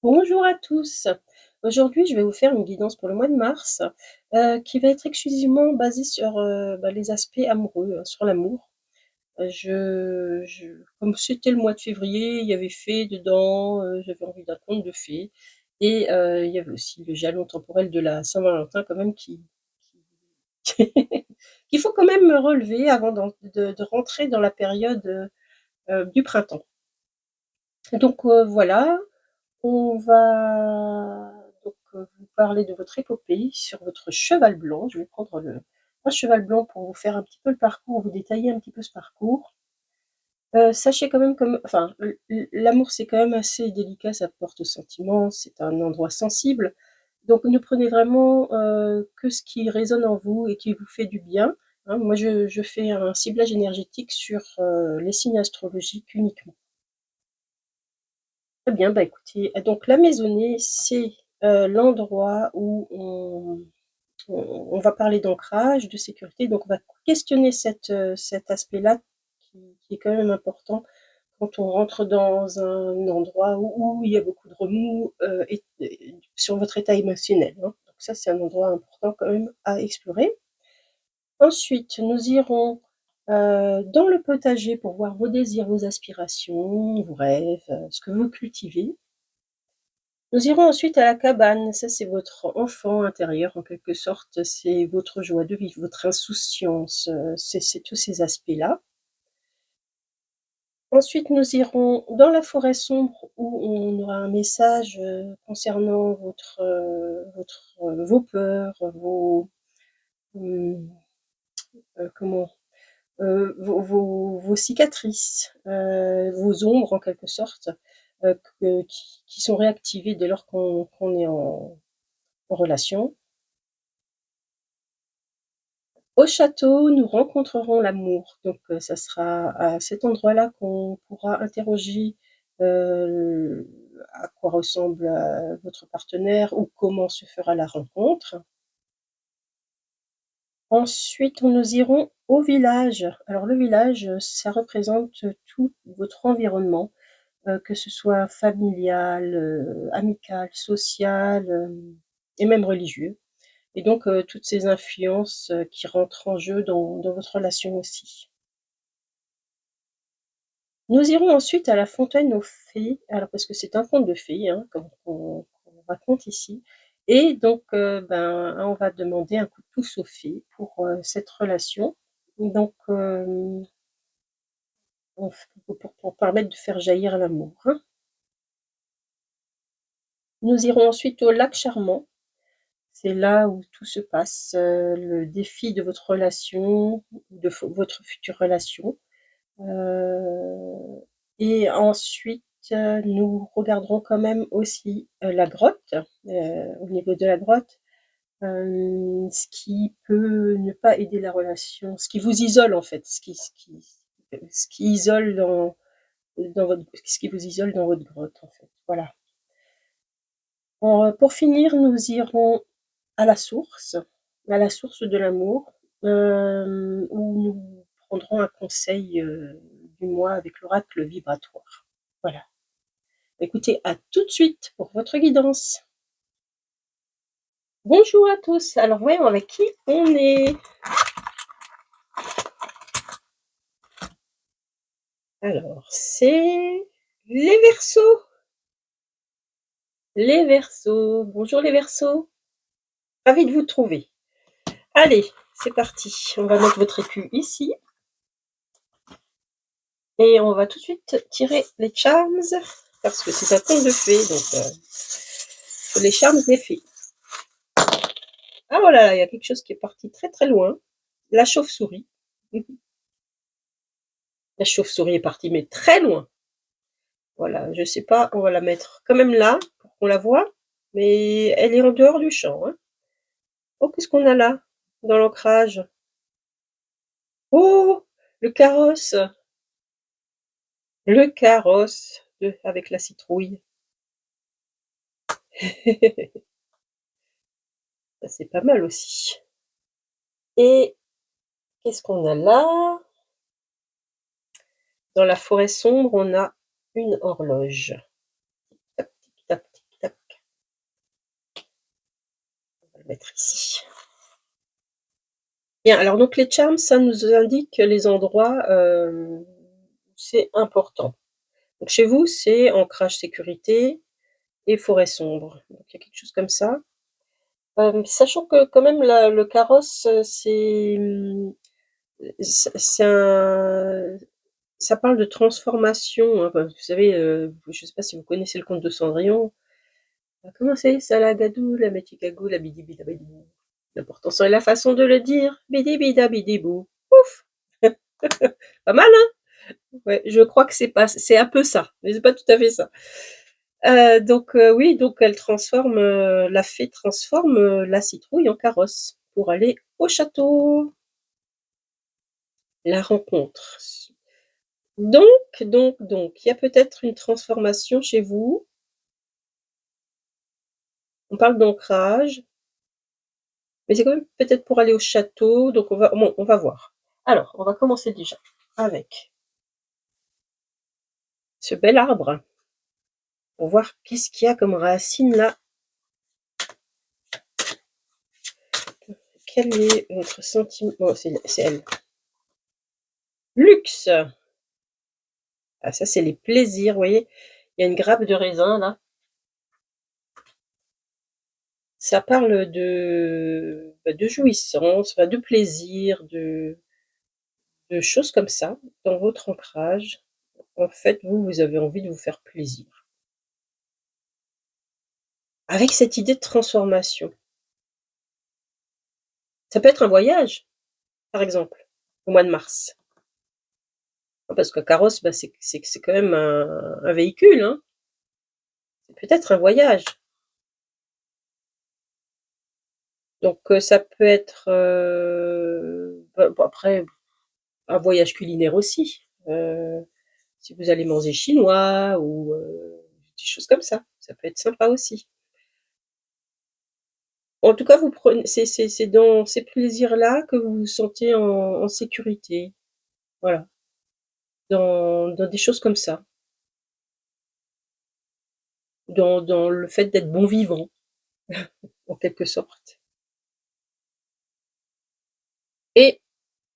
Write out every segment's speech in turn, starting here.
Bonjour à tous. Aujourd'hui, je vais vous faire une guidance pour le mois de mars, qui va être exclusivement basée sur, les aspects amoureux, sur l'amour. Comme c'était le mois de février, il y avait fées dedans, j'avais envie d'un conte de fées et il y avait aussi le jalon temporel de la Saint-Valentin quand même qui qu'il faut quand même relever avant de rentrer dans la période, du printemps. Donc voilà. On va donc vous parler de votre épopée sur votre cheval blanc. Je vais prendre un cheval blanc pour vous faire un petit peu le parcours, vous détailler un petit peu ce parcours. Sachez quand même comme enfin, l'amour, c'est quand même assez délicat, ça porte aux sentiments, c'est un endroit sensible. Donc ne prenez vraiment, que ce qui résonne en vous et qui vous fait du bien, hein. Moi, je fais un ciblage énergétique sur, les signes astrologiques uniquement. Très bien, bah, écoutez, donc la maisonnée, c'est, l'endroit où on va parler d'ancrage, de sécurité, donc on va questionner cet aspect-là qui est quand même important quand on rentre dans un endroit où il y a beaucoup de remous, et sur votre état émotionnel, hein. Donc ça, c'est un endroit important quand même à explorer. Ensuite, nous irons, dans le potager pour voir vos désirs, vos aspirations, vos rêves, ce que vous cultivez. Nous irons ensuite à la cabane. Ça, c'est votre enfant intérieur en quelque sorte, c'est votre joie de vivre, votre insouciance, c'est tous ces aspects-là. Ensuite, nous irons dans la forêt sombre où on aura un message, concernant vos peurs, mmh, comment? Vos cicatrices, vos ombres en quelque sorte, que qui sont réactivées dès lors qu'on est en relation. Au château, nous rencontrerons l'amour, donc ça sera à cet endroit-là qu'on pourra interroger, heu, à quoi ressemble, votre partenaire ou comment se fera la rencontre. Ensuite, nous irons au village. Alors le village, ça représente tout votre environnement, que ce soit familial, amical, social, et même religieux. Et donc toutes ces influences, qui rentrent en jeu dans votre relation aussi. Nous irons ensuite à la fontaine aux fées, alors parce que c'est un conte de fées, hein, qu'on raconte ici et donc on va demander un coup de pouce aux fées pour, cette relation. Donc on f pour permettre de faire jaillir l'amour, hein. Nous irons ensuite au lac Charmant. C'est là où tout se passe, le défi de votre relation, de votre future relation. Heu et ensuite, nous regarderons quand même aussi, la grotte, au niveau de la grotte, ce qui peut ne pas aider la relation, ce qui vous isole en fait, ce qui isole dans votre ce qui vous isole dans votre grotte en fait, voilà. Pour finir, nous irons à la source de l'amour, où nous prendrons un conseil, du mois avec l'oracle vibratoire. Voilà. Écoutez, à tout de suite pour votre guidance. Bonjour à tous. Alors voyons avec qui on est. Alors, c'est les Verseaux. Les Verseaux. Bonjour les Verseaux. Ravi de vous trouver. Allez, c'est parti. On va mettre votre écu ici et on va tout de suite tirer les charms parce que c'est un conte de fées, donc faut les charmes des fées. Ah oh là là, il y a quelque chose qui est parti très très loin. La chauve-souris. La chauve-souris est partie, mais très loin. Voilà, je sais pas, on va la mettre quand même là pour qu'on la voie, mais elle est en dehors du champ, hein. Oh, qu'est-ce qu'on a là, dans l'ancrage? Oh! Le carrosse! Le carrosse avec la citrouille. Ça, c'est pas mal aussi. Et qu'est-ce qu'on a là? Dans la forêt sombre, on a une horloge. Tac, tic tac, tic mettre ici. Bien, alors donc les charms, ça nous indique les endroits, c'est important. Donc chez vous, c'est ancrage sécurité et forêt sombre. Donc il y a quelque chose comme ça. Sachant que quand même le carrosse, c'est un ça parle de transformation, hein, enfin, vous savez, je sais pas si vous connaissez le conte de Cendrillon. Comment c'est? Salagadou, la méticagou, la bidibidabidibou. L'important c'est la façon de le dire. Bidibidabidibou. Ouf! Pas mal, hein? Ouais, je crois que c'est un peu ça, mais c'est pas tout à fait ça. Donc oui, donc elle transforme, la fée transforme, la citrouille en carrosse pour aller au château. La rencontre. Donc, il y a peut-être une transformation chez vous. On parle d'ancrage, mais c'est quand même peut-être pour aller au château, donc on va voir. Alors, on va commencer déjà avec ce bel arbre, pour voir qu'est-ce qu'il y a comme racine là. Quel est votre sentiment? Oh, c'est elle. Luxe! Ah, ça, c'est les plaisirs, vous voyez? Il y a une grappe de raisin là. Ça parle de jouissance, enfin, de plaisir, de choses comme ça dans votre ancrage. En fait, vous avez envie de vous faire plaisir. Avec cette idée de transformation. Ça peut être un voyage, par exemple, au mois de mars. Parce qu'un carrosse, bah, c'est quand même un véhicule, hein. C'est peut-être un voyage. Donc ça peut être, bon après, un voyage culinaire aussi. Si vous allez manger chinois ou des choses comme ça peut être sympa aussi. En tout cas, vous prenez c'est dans ces plaisirs-là que vous vous sentez en sécurité. Voilà, dans des choses comme ça. Dans le fait d'être bon vivant, en quelque sorte. Et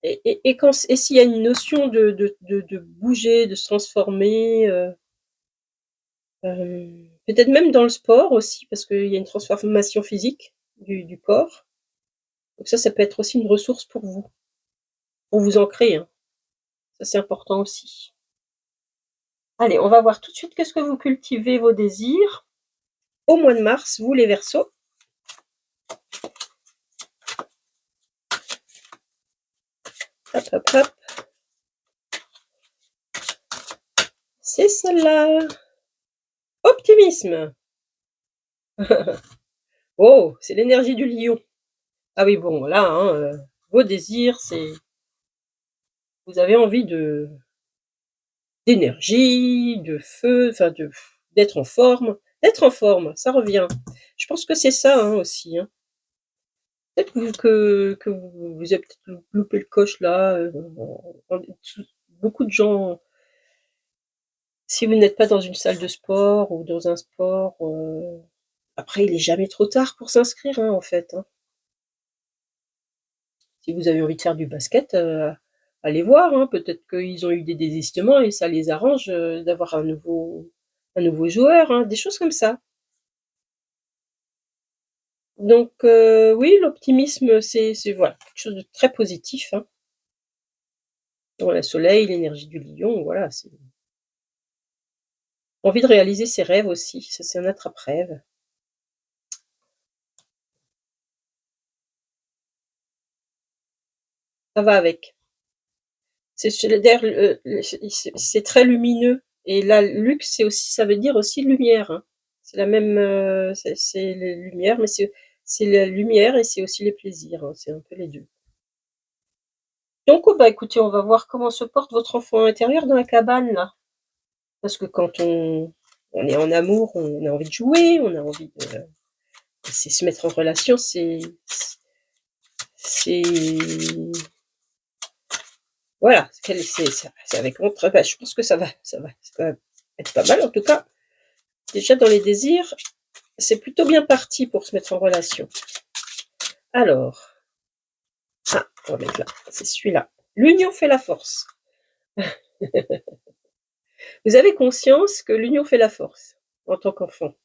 et s'il y a une notion de bouger, de se transformer, peut-être même dans le sport aussi, parce qu'il y a une transformation physique du corps. Donc ça peut être aussi une ressource pour vous ancrer, hein. Ça, c'est important aussi. Allez, on va voir tout de suite qu'est-ce que vous cultivez vos désirs au mois de mars, vous les Verseaux. Hop, hop, hop. C'est celle-là. Optimisme. Oh, c'est l'énergie du lion. Ah oui, bon, là, hein, vos désirs, c'est vous avez envie d'énergie, de feu, enfin d'être en forme. D'être en forme, ça revient. Je pense que c'est ça, hein, aussi, hein. Peut-être que vous avez peut-être loupé le coche là, beaucoup de gens, si vous n'êtes pas dans une salle de sport ou dans un sport, après il est jamais trop tard pour s'inscrire, hein, en fait, hein. Si vous avez envie de faire du basket, allez voir, hein, peut-être qu'ils ont eu des désistements et ça les arrange, d'avoir un nouveau joueur, hein, des choses comme ça. Donc oui, l'optimisme, c'est voilà, quelque chose de très positif, hein. Voilà, soleil, l'énergie du lion, voilà, c'est envie de réaliser ses rêves aussi, ça c'est un attrape-rêve. Ça va avec. D'ailleurs, c'est très lumineux et là, luxe, c'est aussi ça veut dire aussi lumière, hein. C'est la même, c'est les lumières, mais c'est la lumière et c'est aussi les plaisirs, hein, c'est un peu les 2. Donc, oh bah, écoutez, on va voir comment se porte votre enfant intérieur dans la cabane, là. Parce que quand on est en amour, on a envie de jouer, on a envie de c'est se mettre en relation, c'est voilà, c'est avec votre bah, je pense que ça va être pas mal en tout cas. Déjà dans les désirs, c'est plutôt bien parti pour se mettre en relation. Alors, ah, on va mettre là, c'est celui-là. L'union fait la force. Vous avez conscience que l'union fait la force en tant qu'enfant.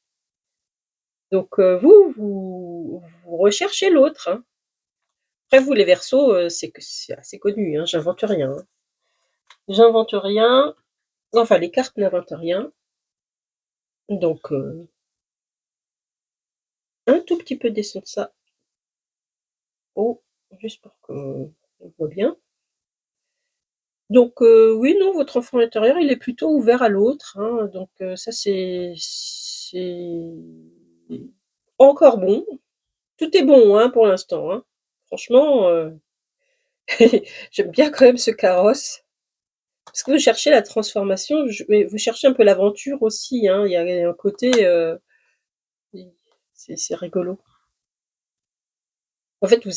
Donc vous recherchez l'autre, hein. Après vous les Verseaux, c'est assez connu, hein, j'invente rien, hein. J'invente rien, enfin les cartes n'inventent rien, donc un tout petit peu descendre ça. Oh, juste pour qu'on voit bien. Donc oui, non, votre enfant intérieur, il est plutôt ouvert à l'autre, hein, donc ça c'est encore bon. Tout est bon, hein, pour l'instant, hein. Franchement, j'aime bien quand même ce carrosse. Parce que vous cherchez la transformation, mais vous cherchez un peu l'aventure aussi, hein. Il y a un côté, c'est rigolo. En fait, vous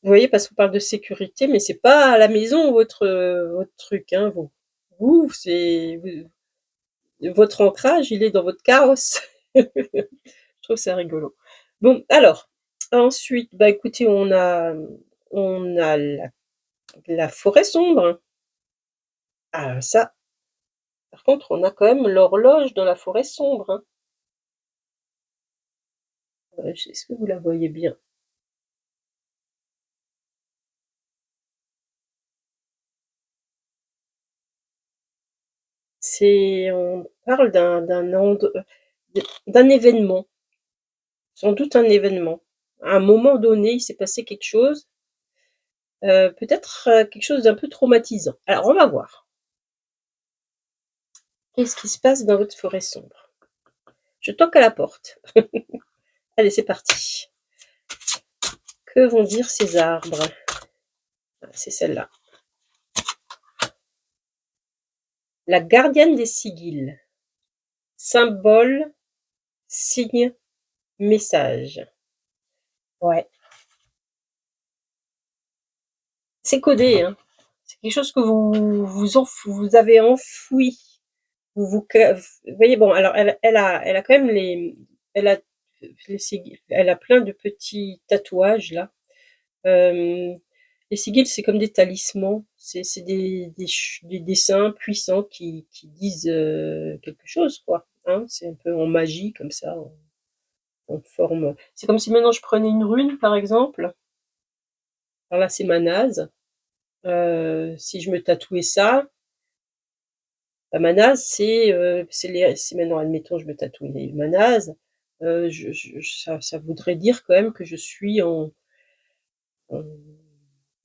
voyez, parce qu'on parle de sécurité, mais c'est pas à la maison votre truc, hein, vous. Vous, votre ancrage, il est dans votre carrosse. Je trouve ça rigolo. Bon, alors, ensuite, bah, écoutez, on a la forêt sombre. Ah ça, par contre, on a quand même l'horloge dans la forêt sombre, hein. Est-ce que vous la voyez bien? On parle d'un événement, sans doute un événement. À un moment donné, il s'est passé quelque chose, peut-être, quelque chose d'un peu traumatisant. Alors on va voir. Qu'est-ce qui se passe dans votre forêt sombre? Je toque à la porte. Allez, c'est parti. Que vont dire ces arbres? Ah, c'est celle-là. La gardienne des sigils. Symbole, signe, message. Ouais, c'est codé, hein. C'est quelque chose que vous avez enfoui. Vous voyez, bon, alors elle a quand même elle a elle a plein de petits tatouages là. Les sigils, c'est comme des talismans, c'est des dessins puissants qui disent quelque chose, quoi, hein. C'est un peu en magie comme ça, en forme. C'est comme si maintenant je prenais une rune, par exemple. Alors là, c'est Manaz. Si je me tatouais ça, bah, Manaz, c'est maintenant, admettons, je me tatoue Manaz, ça voudrait dire quand même que je suis en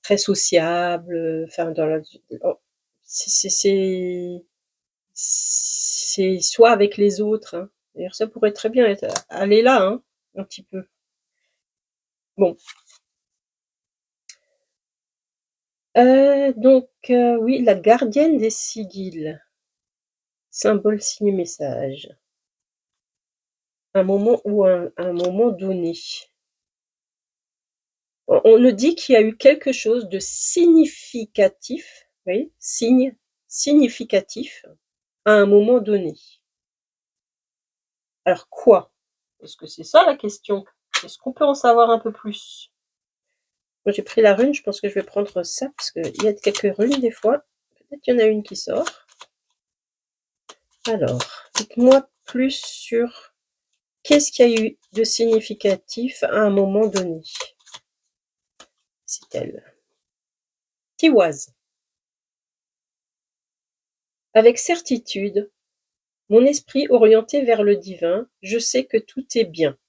très sociable, enfin dans la en c'est soit avec les autres, hein. D'ailleurs, ça pourrait très bien être aller là, hein, un petit peu. Bon, donc oui, la gardienne des sigils, symbole, signe, message. Un moment ou un moment donné. On nous dit qu'il y a eu quelque chose de significatif, oui, signe significatif à un moment donné. Alors quoi? Est-ce que c'est ça la question? Est-ce qu'on peut en savoir un peu plus? Moi j'ai pris la rune, je pense que je vais prendre ça parce qu'il y a quelques runes des fois. Peut-être qu'il y en a une qui sort. Alors, dites-moi plus sur qu'est-ce qu'il y a eu de significatif à un moment donné. C'est elle. Tiwaz. Avec certitude, mon esprit orienté vers le divin, je sais que tout est bien.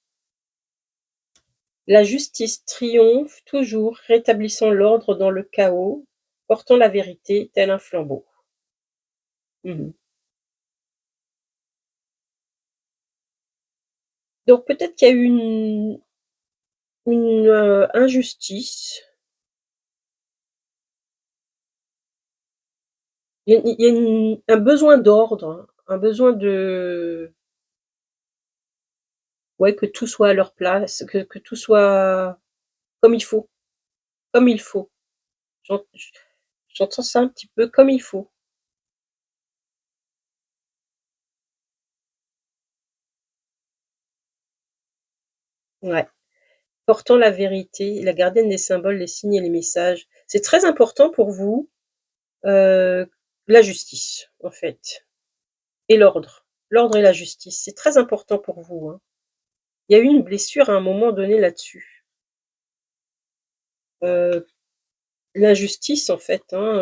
La justice triomphe toujours, rétablissant l'ordre dans le chaos, portant la vérité tel un flambeau. Mmh. Donc peut-être qu'il y a eu injustice. Il y a un besoin d'ordre, hein, un besoin de ouais, que tout soit à leur place, que tout soit comme il faut, comme il faut. J'en j'entends ça un petit peu comme il faut. Ouais. portant la vérité, la gardienne des symboles, les signes et les messages. C'est très important pour vous, heu, la justice, en fait, et l'ordre. L'ordre et la justice, c'est très important pour vous, hein. Il y a eu une blessure à un moment donné là-dessus. Heu, L'injustice en fait, hein,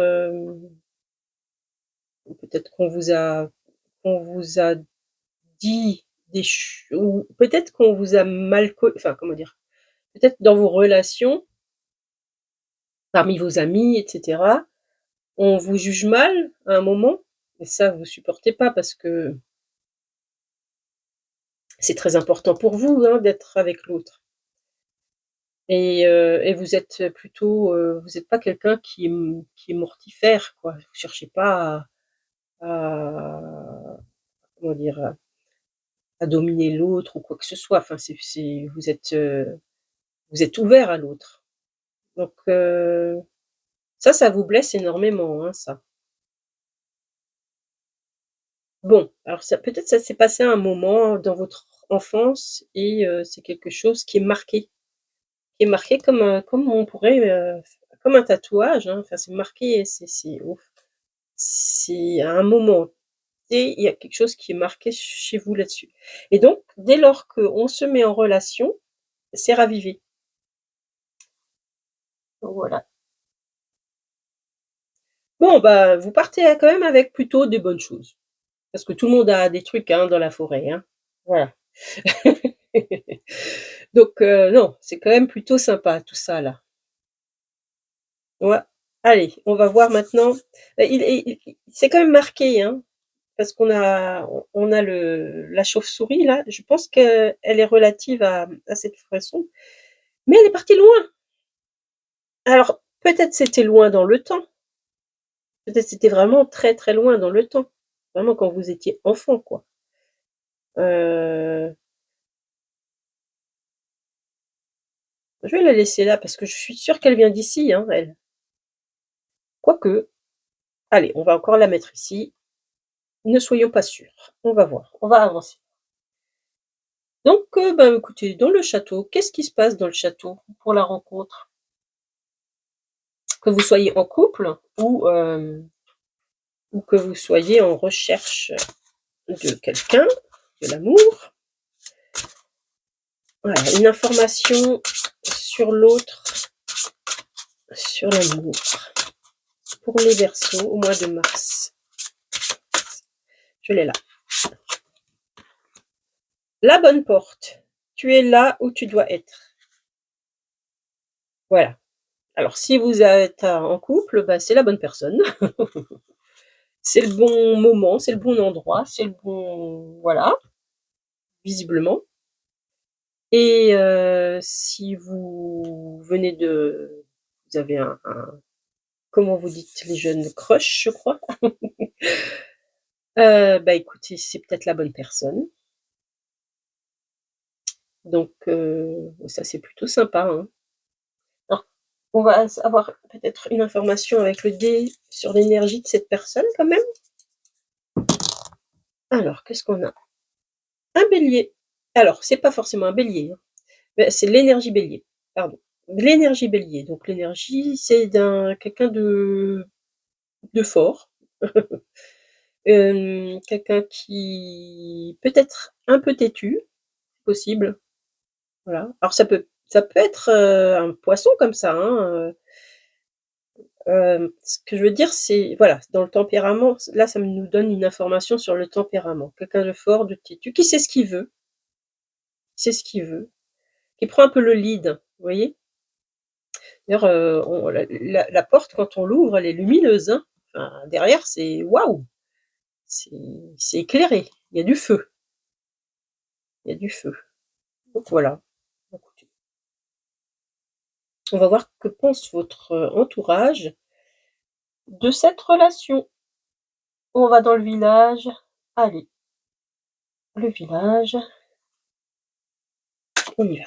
peut-être qu'on vous a dit des ch ou peut-être qu'on vous a mal enfin comment dire? Peut-être dans vos relations, parmi vos amis et cetera, on vous juge mal à un moment et ça vous supportez pas parce que c'est très important pour vous, hein, d'être avec l'autre et vous êtes plutôt, vous êtes pas quelqu'un qui est mortifère quoi. Vous cherchez pas à comment dire? À dominer l'autre ou quoi que ce soit. Enfin c'est vous êtes ouvert à l'autre. Donc ça vous blesse énormément, hein, ça. Bon, alors ça peut-être ça s'est passé à un moment dans votre enfance et c'est quelque chose qui est marqué comme on pourrait, comme un tatouage, hein, enfin c'est marqué, c'est ouf. C'est à un moment T, il y a quelque chose qui est marqué chez vous là-dessus et donc dès lors qu'on se met en relation, c'est ravivé. Voilà. Bon, bah, vous partez, quand même avec plutôt des bonnes choses. Parce que tout le monde a des trucs, hein, dans la forêt, hein. Voilà. Donc non, c'est quand même plutôt sympa tout ça là. Ouais. Allez, on va voir maintenant. Il c'est quand même marqué, hein, parce qu'on a le la chauve-souris là, je pense qu'elle est relative à cette façon, mais elle est partie loin. Alors, peut-être c'était loin dans le temps, peut-être c'était vraiment très, très loin dans le temps. Vraiment quand vous étiez enfant, quoi. Heu, je vais la laisser là parce que je suis sûre qu'elle vient d'ici, hein, elle. Quoique, allez, on va encore la mettre ici. Ne soyons pas sûrs. On va voir, on va avancer. Donc, bah, écoutez, dans le château, qu'est-ce qui se passe dans le château pour la rencontre? Que vous soyez en couple ou que vous soyez en recherche de quelqu'un, de l'amour. Voilà, une information sur l'autre, sur l'amour, pour les Verseaux au mois de mars. Je l'ai là. La bonne porte. Tu es là où tu dois être. Voilà. Alors si vous êtes en couple, bah, c'est la bonne personne. C'est le bon moment, c'est le bon endroit, c'est le bon voilà, visiblement et si vous avez un comment vous dites les jeunes? Crush, je crois? Bah, écoutez, c'est peut-être la bonne personne. Donc ça, c'est plutôt sympa, hein. Alors, on va avoir peut-être une information avec le dé sur l'énergie de cette personne quand même? Alors, qu'est-ce qu'on a? Un bélier. Alors, c'est pas forcément un bélier, hein, mais c'est l'énergie bélier, pardon. L'énergie bélier, donc l'énergie, c'est d'un quelqu'un de fort, quelqu'un qui peut-être un peu têtu, possible, voilà. Alors ça peut être, un poisson comme ça, hein, ce que je veux dire, c'est voilà, dans le tempérament, là, ça nous donne une information sur le tempérament. Quelqu'un de fort, de têtu, qui sait ce qu'il veut, sait ce qu'il veut, qui prend un peu le lead, vous voyez? D'ailleurs, on la porte quand on l'ouvre, elle est lumineuse, hein. Enfin, derrière, c'est waouh! C'est c'est éclairé, il y a du feu, il y a du feu. Donc voilà. Écoutez, on va voir que pense votre, entourage de cette relation. On va dans le village. Allez, le village, on y va.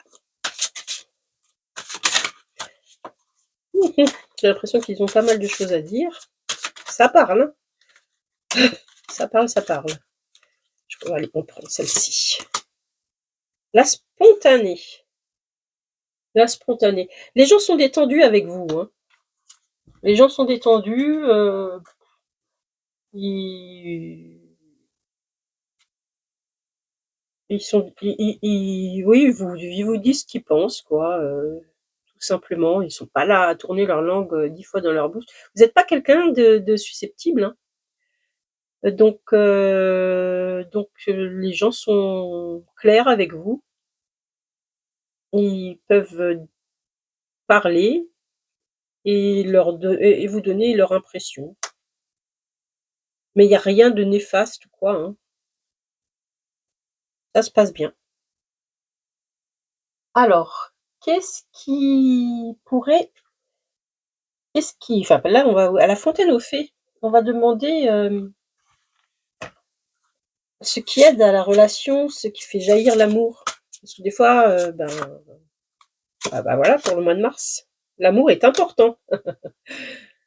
J'ai l'impression qu'ils ont pas mal de choses à dire. Ça parle, hein. Ça parle, ça parle. Allez, on prend celle-ci. La spontanée. la spontanée. Les gens sont détendus avec vous, hein. Les gens sont détendus, ils oui, ils vous disent ce qu'ils pensent, quoi, tout simplement. Ils sont pas là à tourner leur langue, 10 fois dans leur bouche. Vous êtes pas quelqu'un de susceptible, hein, les gens sont clairs avec vous. Ils peuvent, parler et vous donner leur impression. Mais il y a rien de néfaste ou quoi, hein. Ça se passe bien. Alors, qu'est-ce qui pourrait qu'est-ce qui enfin, là, on va à la fontaine aux fées. On va demander, ce qui aide à la relation, ce qui fait jaillir l'amour. Parce que des fois, voilà, pour le mois de mars, l'amour est important.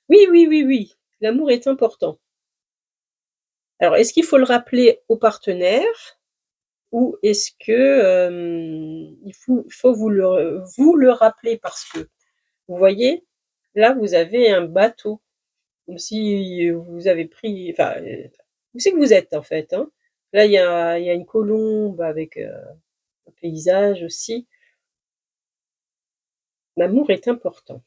Oui, oui, oui, oui, l'amour est important. Alors, est-ce qu'il faut le rappeler au partenaire ou est-ce que, il faut vous le rappeler? Parce que, vous voyez, là, vous avez un bateau, comme si vous avez pris enfin, où c'est que vous êtes, en fait, hein? Là, il y a une colombe avec, un paysage aussi. L'amour est important.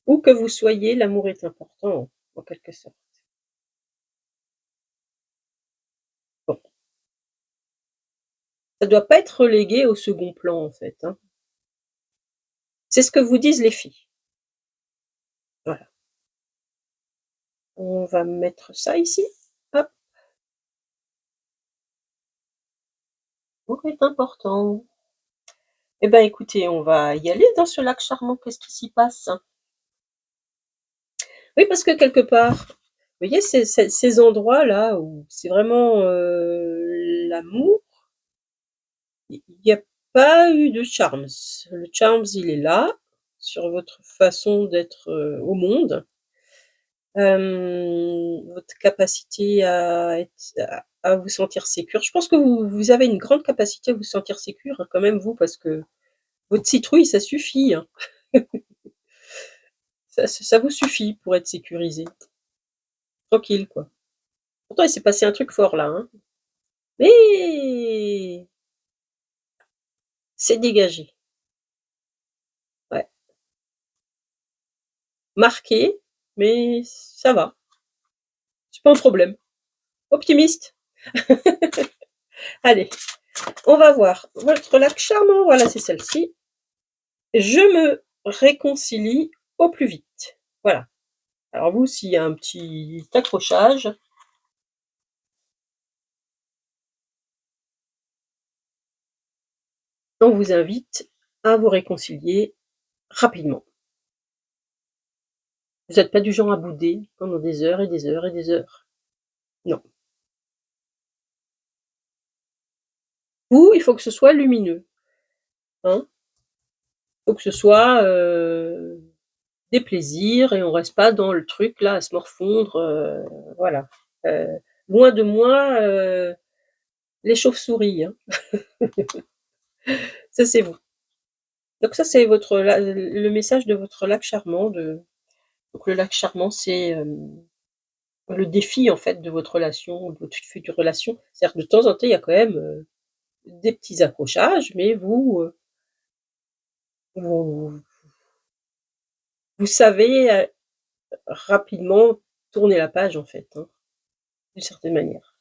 Où que vous soyez, l'amour est important, en quelque sorte. Bon, ça doit pas être relégué au second plan, en fait, hein. C'est ce que vous disent les filles. Voilà. On va mettre ça ici. Hop, l'amour est important. Eh ben, écoutez, on va y aller dans ce lac charmant. Qu'est-ce qui s'y passe? Oui, parce que quelque part, vous voyez ces endroits-là où c'est vraiment, l'amour, il y a pas eu de charms. Le charms, il est là, sur votre façon d'être, au monde. Votre capacité à vous sentir sécure. Je pense que vous avez une grande capacité à vous sentir sécure, hein, quand même vous, parce que votre citrouille, ça suffit, hein. Ça vous suffit pour être sécurisé. Tranquille, quoi. Pourtant il s'est passé un truc fort là, hein, mais c'est dégagé. Ouais. Marqué, mais ça va, c'est pas un problème. Optimiste. Allez, on va voir votre lac charmant, voilà, c'est celle-ci. Je me réconcilie au plus vite. Voilà. Alors vous, s'il y a un petit accrochage, on vous invite à vous réconcilier rapidement. Vous êtes pas du genre à bouder pendant des heures et des heures et des heures. Non. Vous, il faut que ce soit lumineux, hein. Il faut que ce soit, des plaisirs et on reste pas dans le truc là à se morfondre, voilà. Heu, loin de moi, les chauves-souris, hein. Ça, c'est vous. Donc ça, c'est votre la le message de votre lac charmant de donc le lac charmant, c'est, le défi en fait de votre relation, de votre future relation. C'est-à-dire que de temps en temps, il y a quand même, des petits accrochages, mais vous vous savez, rapidement tourner la page en fait, hein, d'une certaine manière.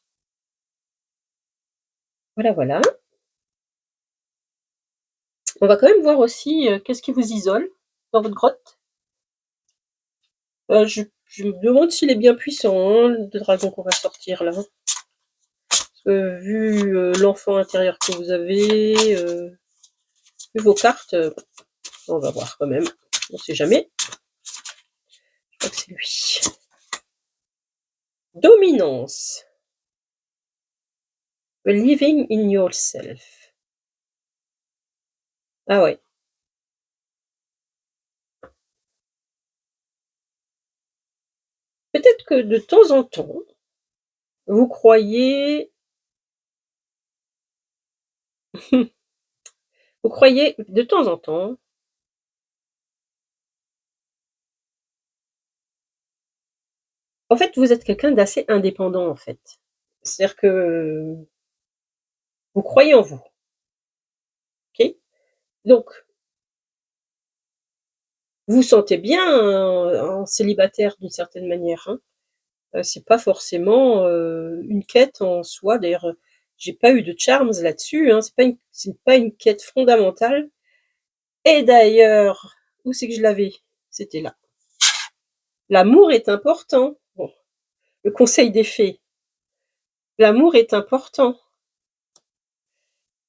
Voilà, voilà. On va quand même voir aussi, qu'est-ce qui vous isole dans votre grotte? Je me demande s'il est bien puissant, hein, le dragon qu'on va sortir là. Vu, l'enfant intérieur que vous avez, vu vos cartes, on va voir quand même, on sait jamais. Je crois que c'est lui. Dominance. Believing in yourself. Ah ouais. Peut-être que de temps en temps, vous croyez vous croyez de temps en temps En fait, vous êtes quelqu'un d'assez indépendant, en fait. C'est-à-dire que, vous croyez en vous, OK? Donc vous vous sentez bien en célibataire d'une certaine manière, hein? C'est pas forcément, une quête en soi. D'ailleurs, j'ai pas eu de charms là-dessus, hein. C'est pas une quête fondamentale et d'ailleurs, où c'est que je l'avais? C'était là. L'amour est important. Bon, le conseil des fées. L'amour est important.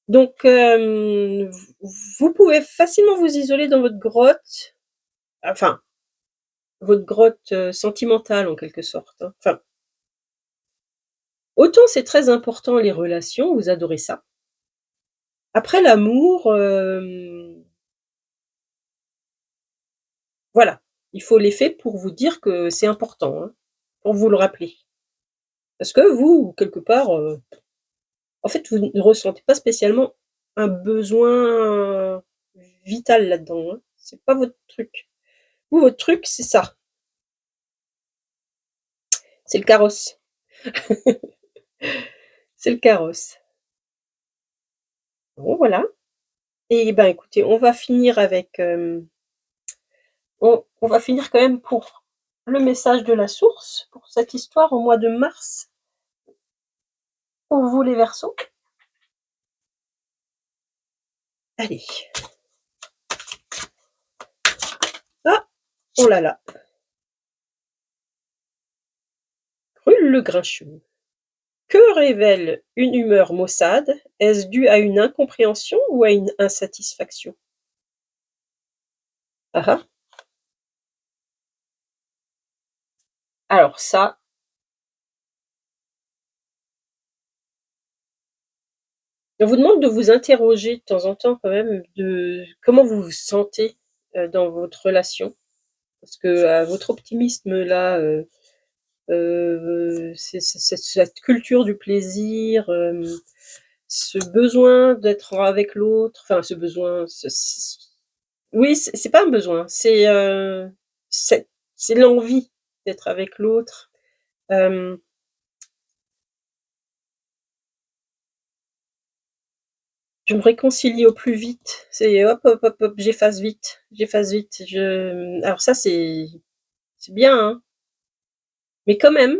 Donc, vous pouvez facilement vous isoler dans votre grotte, enfin, votre grotte, sentimentale en quelque sorte, hein. Enfin, autant c'est très important les relations, vous adorez ça. Après l'amour, voilà, il faut les faits pour vous dire que c'est important, hein, pour vous le rappeler. Parce que vous, quelque part, en fait, vous ne ressentez pas spécialement un besoin vital là-dedans, hein. C'est pas votre truc. Vous, votre truc, c'est ça, c'est le carrosse. C'est le carrosse. Bon, voilà. Et ben, écoutez, on va finir avec, on va finir quand même pour le message de la source, pour cette histoire au mois de mars, pour vous les Verseaux. Allez. Ah! Oh là là! Brûle le grincheux. Que révèle une humeur maussade? Est-ce dû à une incompréhension ou à une insatisfaction? Ah ah. Alors ça, on vous demande de vous interroger de temps en temps quand même de comment vous vous sentez, dans votre relation. Parce que, votre optimisme là, c'est cette culture du plaisir, ce besoin d'être avec l'autre, enfin ce besoin, oui, c'est pas un besoin, c'est c'est l'envie d'être avec l'autre. Hem, je me réconcilie au plus vite, c'est hop, hop, hop, hop, j'efface vite, j'efface vite. Alors ça c'est bien, hein, mais quand même,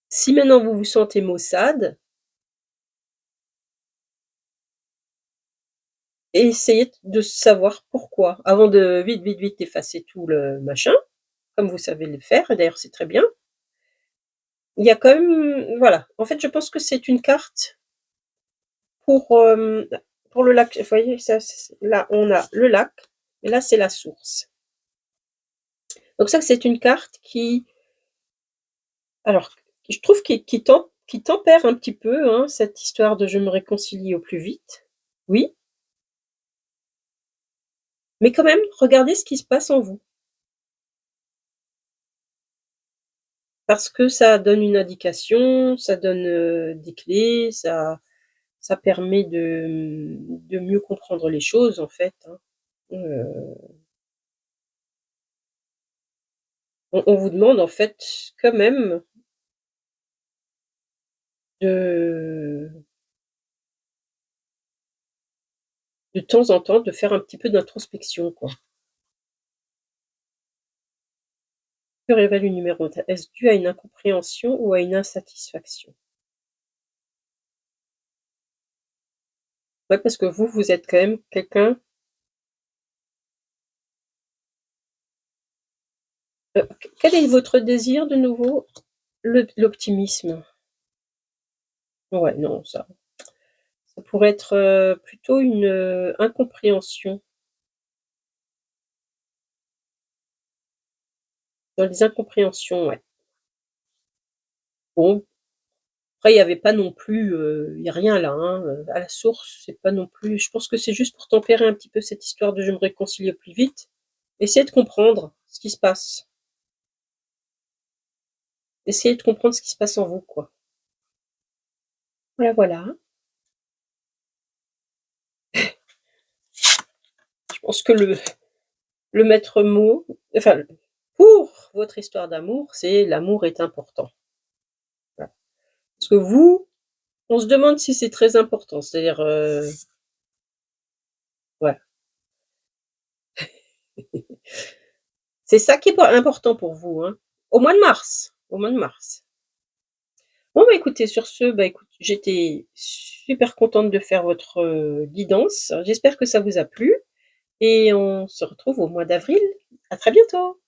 si maintenant vous vous sentez maussade, essayez de savoir pourquoi, avant de vite, vite, vite effacer tout le machin, comme vous savez le faire et d'ailleurs c'est très bien. Il y a quand même, voilà, en fait je pense que c'est une carte pour, pour le lac. Vous voyez ça, là on a le lac et là c'est la source. Donc ça c'est une carte qui, alors, je trouve qui tempère un petit peu, hein, cette histoire de «je me réconcilie au plus vite». Oui, mais quand même regardez ce qui se passe en vous, parce que ça donne une indication, ça donne, des clés, ça permet de mieux comprendre les choses en fait, hein. Heu, on vous demande en fait quand même de de temps en temps de faire un petit peu d'introspection, quoi. Que révèle une numéro? Est-ce dû à une incompréhension ou à une insatisfaction? Ouais, parce que vous, vous êtes quand même quelqu'un, quel est votre désir de nouveau? L'optimisme. Ouais, non, ça pourrait être, plutôt une, incompréhension. Dans les incompréhensions, ouais. Bon, après il y avait pas non plus, il y a rien là, hein, à la source, c'est pas non plus, je pense que c'est juste pour tempérer un petit peu cette histoire de «je me réconcilie au plus vite». Essayez de comprendre ce qui se passe. Essayez de comprendre ce qui se passe en vous, quoi. Voilà, voilà. Je pense que Le maître mot, enfin, pour votre histoire d'amour, c'est l'amour est important. Voilà. Parce que vous, on se demande si c'est très important, c'est-à-dire, ouais, c'est ça qui est pas important pour vous, hein? Au mois de mars, au mois de mars. Bon, bah, écoutez, sur ce, bah, écoute, j'étais super contente de faire votre, guidance. J'espère que ça vous a plu et on se retrouve au mois d'avril. À très bientôt.